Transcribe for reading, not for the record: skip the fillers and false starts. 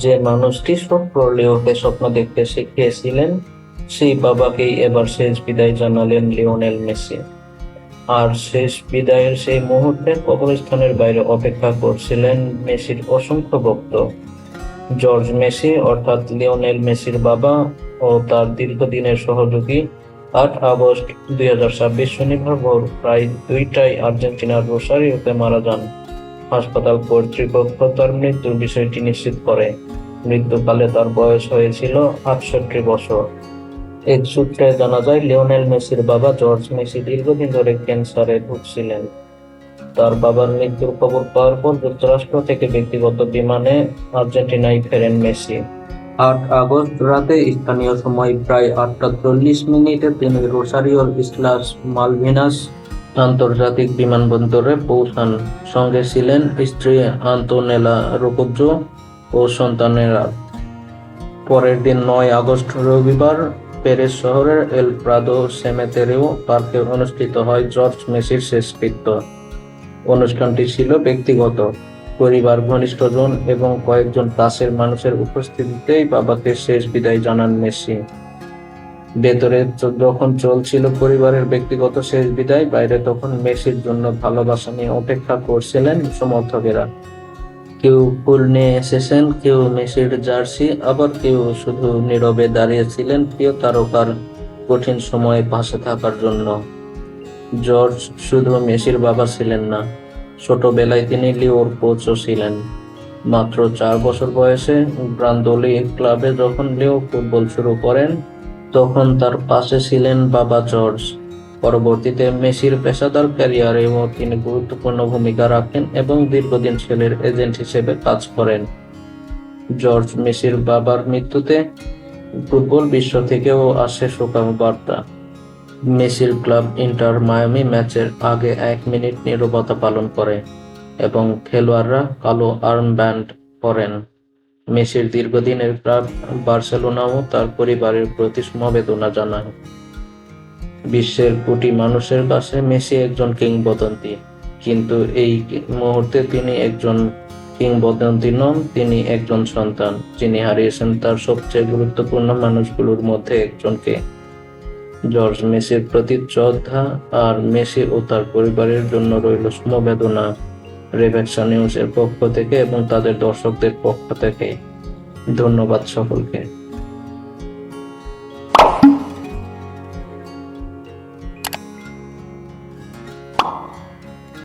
যে মানুষটি স্বপ্ন লিওকে স্বপ্ন দেখতে শিখিয়েছিলেন, সেই বাবাকেই এবার শেষ বিদায় জানালেন লিওনেল মেসি। আর শেষ বিদায়ের সেই মুহূর্তে কবরস্থানের বাইরে অপেক্ষা করছিলেন মেসির অসংখ্য ভক্ত। জর্জ মেসি অর্থাৎ লিওনেল মেসির বাবা ও তার দীর্ঘদিনের সহযোগী ৮ আগস্ট ২০২৬ শনিবার ভোর প্রায় ২টায় আর্জেন্টিনার রোসারিওতে মারা যান। হাসপাতাল কর্তৃপক্ষ তার মৃত্যুর বিষয়টি নিশ্চিত করে। মৃত্যুকালে তার বয়স হয়েছিল ৬৮ বছর। এক সূত্রে জানা যায়, লিওনেল মেসির বাবা জর্জ মেসি দীর্ঘদিন ধরে ক্যান্সারে ভুগছিলেন। তার বাবার মৃত্যুর খবর পাওয়ার পর যুক্তরাষ্ট্র থেকে ব্যক্তিগত বিমানে আর্জেন্টিনায় ফেরেন মেসি। ৮ আগস্ট রাতে স্থানীয় সময় প্রায় ৮টা ৪০ মিনিটে তিনি রোসারিওর ইসলাস মালভিনাস আন্তর্জাতিক বিমানবন্দরে পৌঁছান। সঙ্গে ছিলেন স্ত্রী আন্তোনেলা রোকোজ্জো ও সন্তানেরা। পরের দিন ৯ আগস্ট রবিবার পেরেস শহরের এল প্রাদো সেমেতেরিও পার্কে অনুষ্ঠিত হয় জর্জ মেসির শেষকৃত্য। অনুষ্ঠানটি ছিল ব্যক্তিগত। পরিবার, ঘনিষ্ঠজন এবং কয়েকজন কাছের মানুষের উপস্থিতিতেই বাবাকে শেষ বিদায় জানান মেসি। ভেতরে যখন চলছিল পরিবারের ব্যক্তিগত শেষ বিদায়, বাইরে তখন মেসির জন্য ভালোবাসা নিয়ে অপেক্ষা করছিলেন সমর্থকেরা। কেউ ফুল নিয়ে এসেছেন, কেউ মেসির জার্সি, আবার কেউ শুধু নীরবে দাঁড়িয়েছিলেন প্রিয় তারকার কঠিন সময়ে পাশে থাকার জন্য। জর্জ শুধু মেসির বাবা ছিলেন না, ছোটবেলায় তিনি লিওর কোচও ছিলেন। মাত্র ৪ বছর বয়সে ব্রান্দোলি ক্লাবে যখন লিও ফুটবল শুরু করেন, তখন তার পাশে ছিলেন বাবা জর্জ। পরবর্তীতে মেসির পেশাদার ক্যারিয়ারেও তিনি গুরুত্বপূর্ণ ভূমিকা রাখেন এবং দীর্ঘদিন ছেলের এজেন্ট হিসেবে কাজ করেন। জর্জ মেসির বাবার মৃত্যুতে ফুটবল বিশ্ব থেকেও আসে শোকবার্তা। মেসির ক্লাব ইন্টার মায়ামি ম্যাচের আগে ১ মিনিট নীরবতা পালন করে এবং খেলোয়াড়রা কালো আর্মব্যান্ড পরেন। মেসির দীর্ঘদিনের ক্লাব বার্সেলোনাও তার পরিবারের প্রতি সমবেদনা জানায়। বিশ্বের কোটি মানুষের কাছে মেসি একজন কিংবদন্তি, কিন্তু এই মুহূর্তে তিনি একজন কিংবদন্তি নন, তিনি একজন সন্তান, যিনি হারিয়েছেন তার সবচেয়ে গুরুত্বপূর্ণ মানুষগুলোর মধ্যে একজনকে। জর্জ মেসির প্রতি শ্রদ্ধা, আর মেসি ও তার পরিবারের জন্য রইল সমবেদনা রেবেকা নিউজের পক্ষ থেকে এবং তাদের দর্শকদের পক্ষ থেকে। ধন্যবাদ সকলকে।